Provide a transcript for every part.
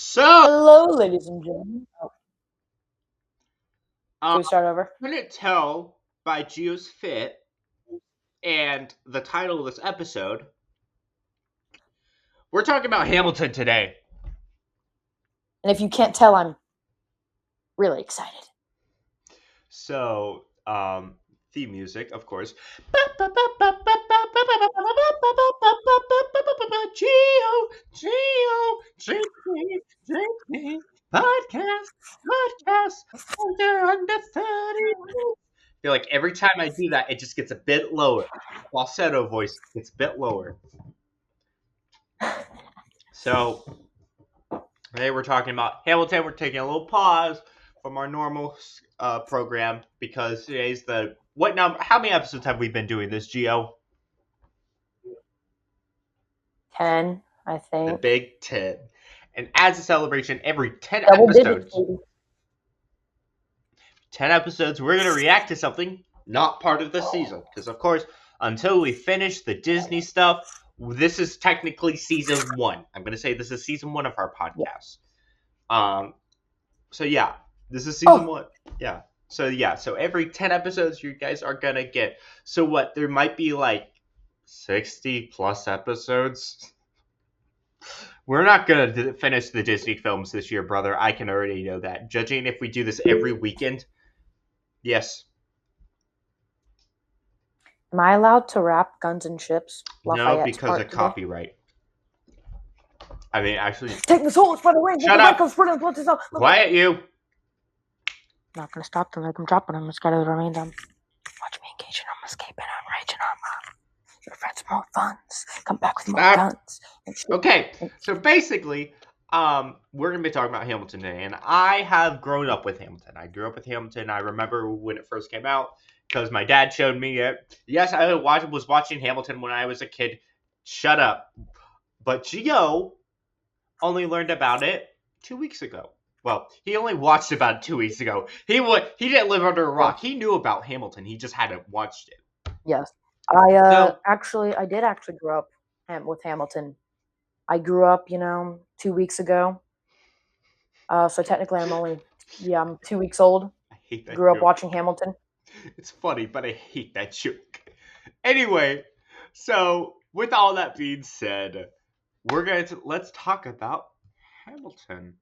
So, Hello, ladies and gentlemen. Oh, should um, we start over? couldn't tell by Gio's fit and the title of this episode, we're talking about Hamilton today. And if you can't tell, I'm really excited. So, theme music, of course. Gio JT Podcast, under 30. I feel like every time I do that, it just gets a bit lower. Falsetto voice gets a bit lower. So, today we're talking about Hamilton. We're taking a little pause from our normal program because today's the what number? How many episodes have we been doing this, Gio? 10, I The think. Big 10. And as a celebration, every 10 Double digits, episodes, baby. 10 episodes, we're going to react to something not part of the season. Because, of course, until we finish the Disney stuff, this is technically season 1. I'm going to say this is season 1 of our podcast. So, yeah, this is season 1. Yeah. So every 10 episodes you guys are going to get. So, what? There might be like 60 plus episodes. We're not going to finish the Disney films this year, brother. I can already know that. Judging if we do this every weekend, yes. Am I allowed to rap Guns and Ships? No, because of copyright. I mean, actually... Take the souls by the ring. Shut up! Quiet, you! I'm not going to stop them like I'm dropping them. It's got to remain them. Watch me engaging them, escaping them, raging them. Your friends more funds. Come back with more guns. Okay, so basically, we're going to be talking about Hamilton today, and I have grown up with Hamilton. I grew up with Hamilton. I remember when it first came out, because my dad showed me it. Yes, I was watching Hamilton when I was a kid. Shut up. But Gio only learned about it 2 weeks ago. Well, he only watched about it 2 weeks ago. He didn't live under a rock. He knew about Hamilton. He just hadn't watched it. Yes. I did actually grow up with Hamilton. I grew up, 2 weeks ago. So technically I'm 2 weeks old. I hate that Grew joke. up watching Hamilton. It's funny, but I hate that joke. Anyway, so with all that being said, let's talk about Hamilton.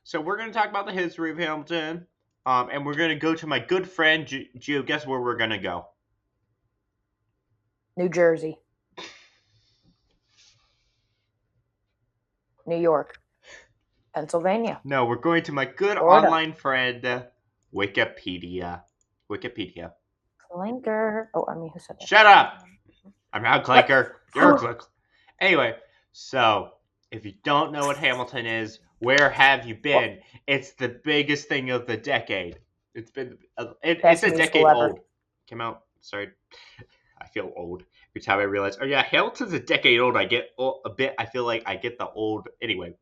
So we're going to talk about the history of Hamilton, and we're going to go to my good friend Gio. Guess where we're going to go? New Jersey. New York. Pennsylvania. No, we're going to my good online friend, Wikipedia. Clinker. Oh, I mean, who said that? Shut up! I'm not a clinker. You're a clinker. Anyway, so if you don't know what Hamilton is, where have you been? It's the biggest thing of the decade. It's a decade old. Came out. Sorry, I feel old every time I realize. Oh yeah, Hamilton's a decade old. I get a bit. I feel like I get the old. Anyway,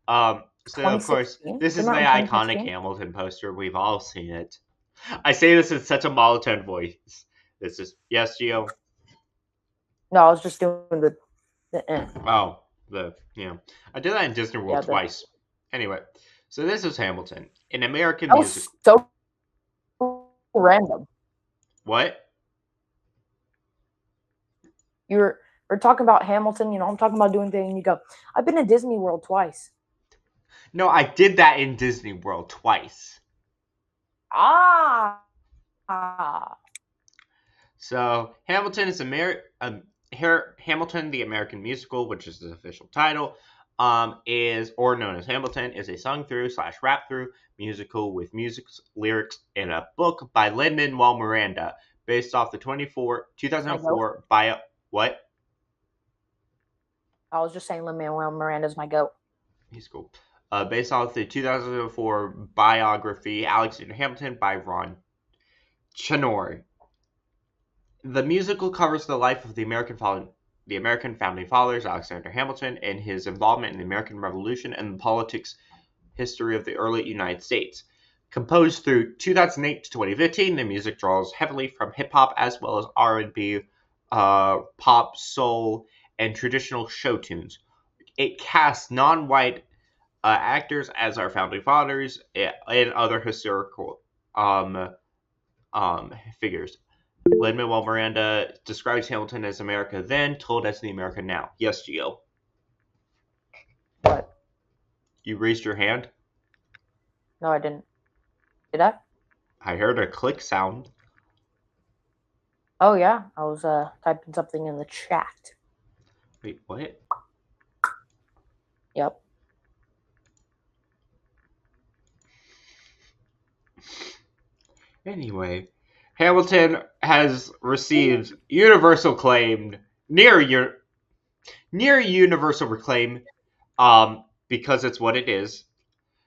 so of course, this is the iconic Hamilton poster. We've all seen it. I say this in such a monotone voice. This is yes, Gio. No, I was just doing the. Oh, I did that in Disney World twice. Anyway, so this is Hamilton, an American music. So random. What? We're talking about Hamilton. I'm talking about doing things, and you go, I've been to Disney World twice. No, I did that in Disney World twice. So Hamilton is Hamilton, the American musical, which is the official title, is, or known as Hamilton, is a sung-through/rap-through musical with music lyrics in a book by Lin-Manuel Miranda, based off the 2004 bio. What? I was just saying Lin-Manuel Miranda's my goat. He's cool. Based off the 2004 biography Alexander Hamilton by Ron Chernow. The musical covers the life of the American founding fathers, Alexander Hamilton, and his involvement in the American Revolution and the politics history of the early United States. Composed through 2008 to 2015, the music draws heavily from hip-hop as well as R&B, pop, soul, and traditional show tunes. it casts non-white actors as our founding fathers and other historical figures. Lin-Manuel Miranda describes Hamilton as America then, told as the America now. Yes, Gio. What? You raised your hand? No, I didn't. Did I? I heard a click sound. Oh, yeah. I was typing something in the chat. Wait, what? Yep. Anyway, Hamilton has received universal acclaim, near universal acclaim, because it's what it is.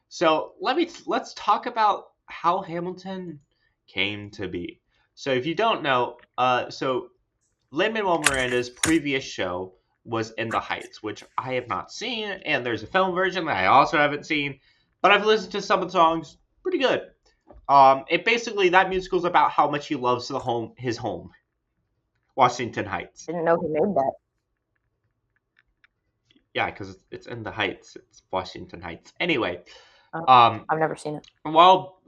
So let's talk about how Hamilton came to be. So if you don't know, so Lin-Manuel Miranda's previous show was In the Heights, which I have not seen, and there's a film version that I also haven't seen, but I've listened to some of the songs. Pretty good. It basically, that musical's about how much he loves his home, Washington Heights. Didn't know he made that. Yeah, because it's in the Heights. It's Washington Heights. Anyway, I've never seen it. While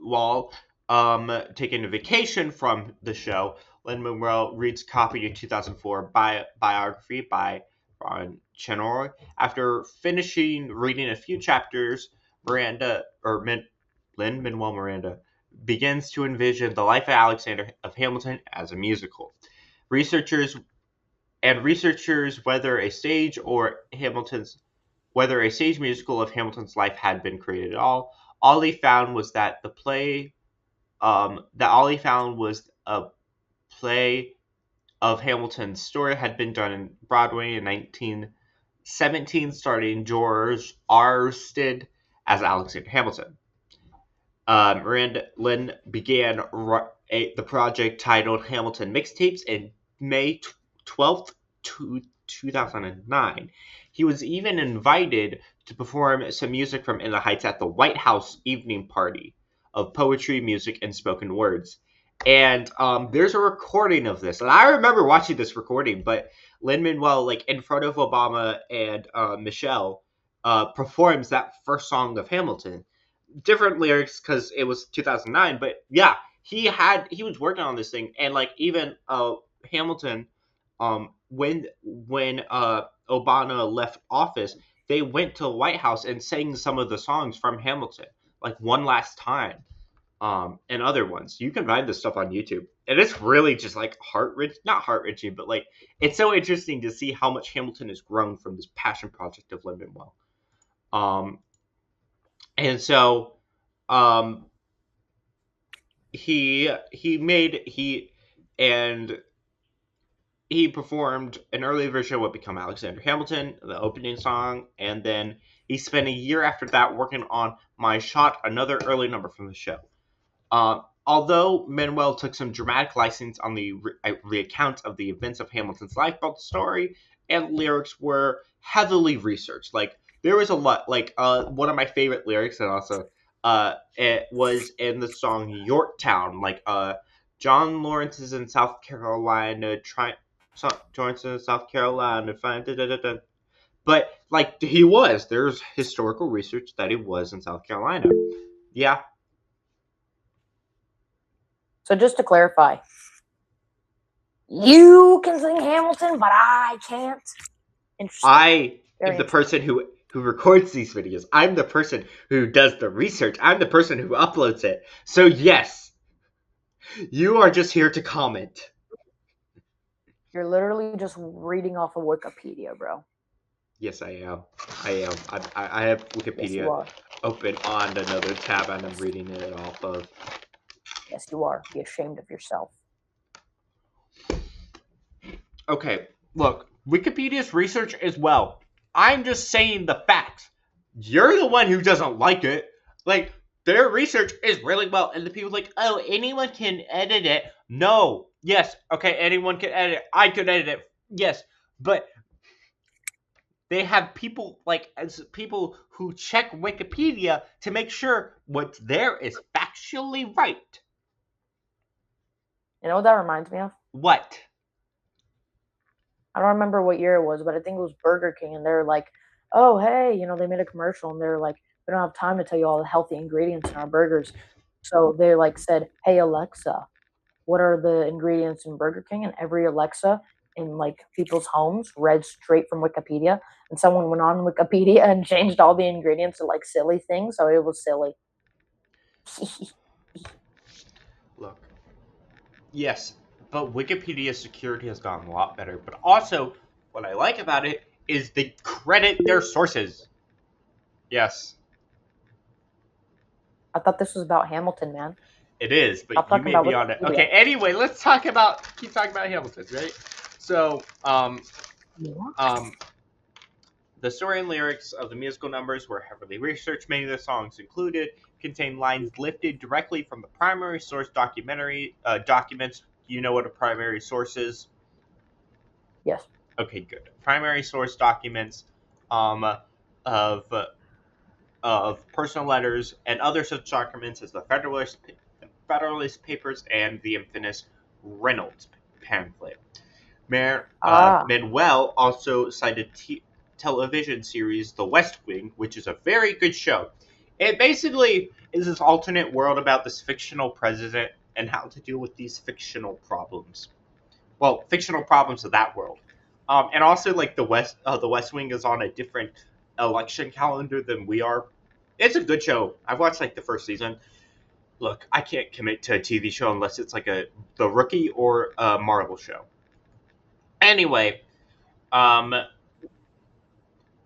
taking a vacation from the show, Lin-Manuel reads a copy of 2004 biography by Ron Chenor. After finishing reading a few chapters, Lin-Manuel Miranda begins to envision the life of Alexander of Hamilton as a musical. Researchers whether a stage musical of Hamilton's life had been created at all he found was that a play of Hamilton's story had been done in Broadway in 1917, starring George Arsted as Alexander Hamilton. Lin began the project titled Hamilton Mixtapes in May 12th, 2009. He was even invited to perform some music from In the Heights at the White House evening party of poetry, music, and spoken words. And there's a recording of this. And I remember watching this recording, but Lin-Manuel, like in front of Obama and Michelle, performs that first song of Hamilton. Different lyrics because it was 2009, but yeah, he was working on this thing, and like even Hamilton, when Obama left office, they went to the White House and sang some of the songs from Hamilton, like One Last Time, and other ones. You can find this stuff on YouTube, and it's really just like not heart-wrenching, but like it's so interesting to see how much Hamilton has grown from this passion project of Lin-Manuel. And so, he performed an early version of what became Alexander Hamilton, the opening song, and then he spent a year after that working on My Shot, another early number from the show. Although Manuel took some dramatic license on the recount of the events of Hamilton's life, both the story and lyrics were heavily researched. Like, there was a lot. Like, one of my favorite lyrics, and also it was in the song Yorktown. Like, John Lawrence is in South Carolina, but like there's historical research that he was in South Carolina. Yeah. So just to clarify, you can sing Hamilton, but I can't. Interesting. I am the person who records these videos. I'm the person who does the research. I'm the person who uploads it. So yes, you are just here to comment. You're literally just reading off of Wikipedia, bro. Yes, I am. I have Wikipedia open on another tab, and I'm reading it off of. Yes, you are. Be ashamed of yourself. Okay, look, Wikipedia's research as well. I'm just saying the facts. You're the one who doesn't like it. Like, their research is really well, and the people like, oh, anyone can edit it. No. Yes, okay, anyone can edit it. I could edit it. Yes, but they have people people who check Wikipedia to make sure what's there is factually right. You know what that reminds me of? What? I don't remember what year it was, but I think it was Burger King, and they're like, oh, hey, they made a commercial and they're like, we don't have time to tell you all the healthy ingredients in our burgers. So they like said, hey, Alexa, what are the ingredients in Burger King? And every Alexa in like people's homes read straight from Wikipedia. And someone went on Wikipedia and changed all the ingredients to like silly things. So it was silly. Look, yes, but Wikipedia security has gotten a lot better. But also, what I like about it is they credit their sources. Yes. I thought this was about Hamilton, man. It is, but Stop you talking may about be on it. Wikipedia. Okay, anyway, let's keep talking about Hamilton, right? So, the story and lyrics of the musical numbers were heavily researched. Many of the songs included contain lines lifted directly from the primary source documentary documents. You know what a primary source is? Yes. Okay, good. Primary source documents of personal letters and other such documents as the Federalist Papers and the infamous Reynolds pamphlet. Manuel also cited television series The West Wing, which is a very good show. It basically is this alternate world about this fictional president and how to deal with these fictional problems. Well, fictional problems of that world. And also, like the West Wing is on a different election calendar than we are. It's a good show. I've watched like the first season. Look, I can't commit to a TV show unless it's like The Rookie or a Marvel show. Anyway, the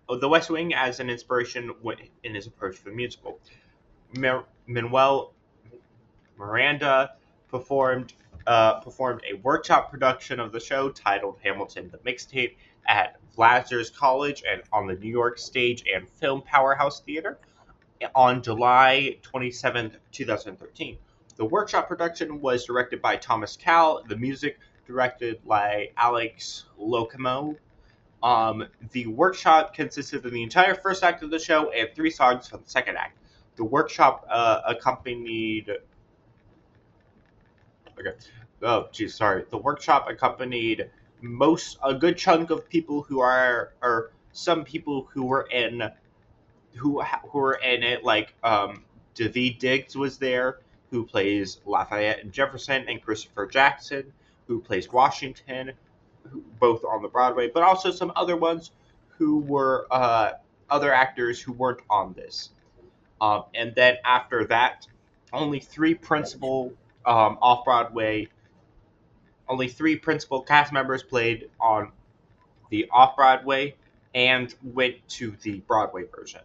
West Wing as an inspiration in his approach to the musical. Manuel Miranda performed a workshop production of the show titled Hamilton the Mixtape at Lazarus College and on the New York Stage and Film Powerhouse Theater on July 27th, 2013. The workshop production was directed by Thomas Cowell, the music directed by Alex Locomo. The workshop consisted of the entire first act of the show and 3 songs for the second act. The workshop accompanied... Okay. Oh, geez, sorry. The workshop accompanied a good chunk of people or some people who were in it, like Daveed Diggs was there, who plays Lafayette and Jefferson, and Christopher Jackson, who plays Washington, both on the Broadway, but also some other ones who were other actors who weren't on this. And then after that, only 3 principal cast members played on the off-Broadway and went to the Broadway version.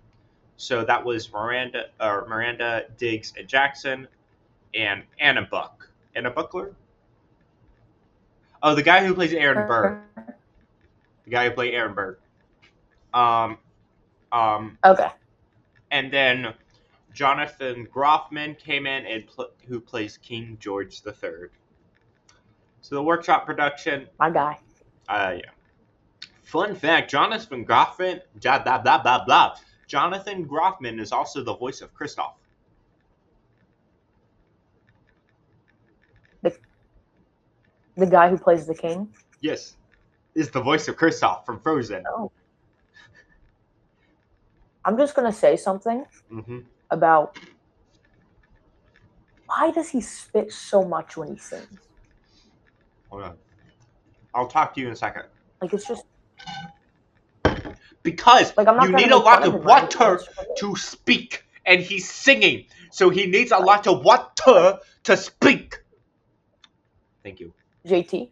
So that was Miranda, Diggs, and Jackson, and Anna Buckler? Oh, the guy who plays Aaron Burr. The guy who played Aaron Burr. Okay. And then Jonathan Groffman came in and who plays King George III. So the workshop production. My guy. Yeah. Fun fact: Jonathan Groffman. Blah blah blah blah blah. Jonathan Groffman is also the voice of Kristoff. The guy who plays the king? Yes. Is the voice of Kristoff from Frozen. Oh. I'm just going to say something about why does he spit so much when he sings? Hold on. I'll talk to you in a second. Like, it's just... Because you need a lot of water to speak, and he's singing, so he needs a lot of water to speak. Thank you. JT?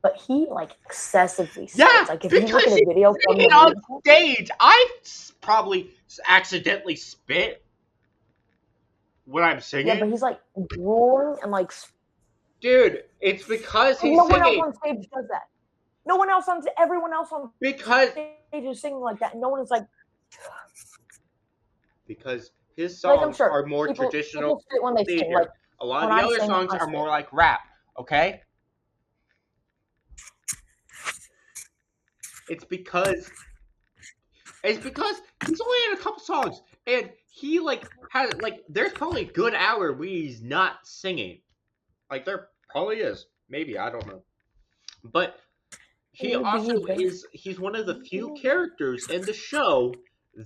But he, like, excessively spits. Yeah, like, if you look at a video from the on stage, I probably accidentally spit when I'm singing. Yeah, but he's, like, roaring and, like... Dude, it's because he's no singing. No one else on stage does that. Everyone else on because stage is singing like that. No one is like... Because his songs are more traditional. People spit when they sing. Like, a lot of the other songs are more like rap, okay? It's because he's only in a couple songs, and he there's probably a good hour where he's not singing. Like there probably is, maybe, I don't know, but he also he's one of the few characters in the show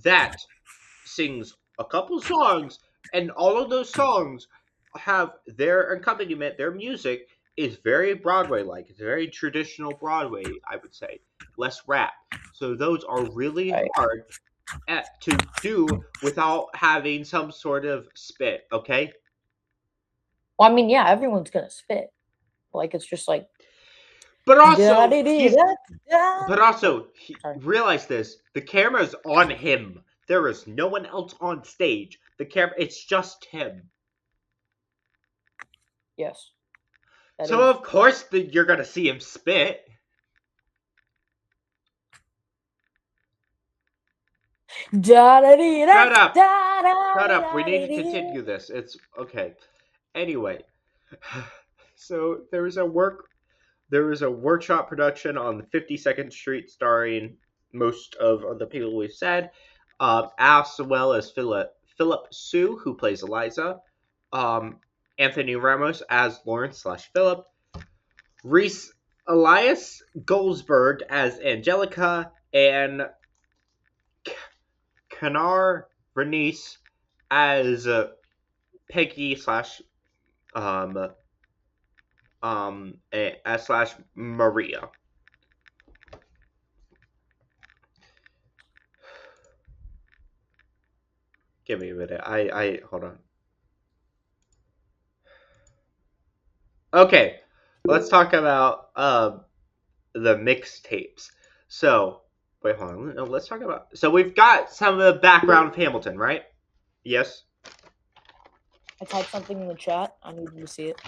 that sings a couple songs, and all of those songs have their accompaniment, their music is very Broadway-like. It's very traditional Broadway, I would say, less rap. So those are really hard to do without having some sort of spit. Okay. Well, I mean, yeah, everyone's gonna spit. Like it's just like. But also, realize this: the camera's on him. There is no one else on stage. The camera, it's just him. Yes. So of course you're gonna see him spit. Shut up! Shut up! We need to continue this. It's okay. Anyway, so there was a workshop production on the 52nd Street starring most of the people we've said, as well as Philip Sue, who plays Eliza, Anthony Ramos as Lawrence/Philip, Reese Elias Goldsberg as Angelica, and Kanar Renice as Peggy / Maria. Give me a minute. I hold on. Okay, let's talk about the mixtapes. So, wait, hold on. No, let's talk about. So we've got some of the background of Hamilton, right? Yes. I typed something in the chat. I need you to see it.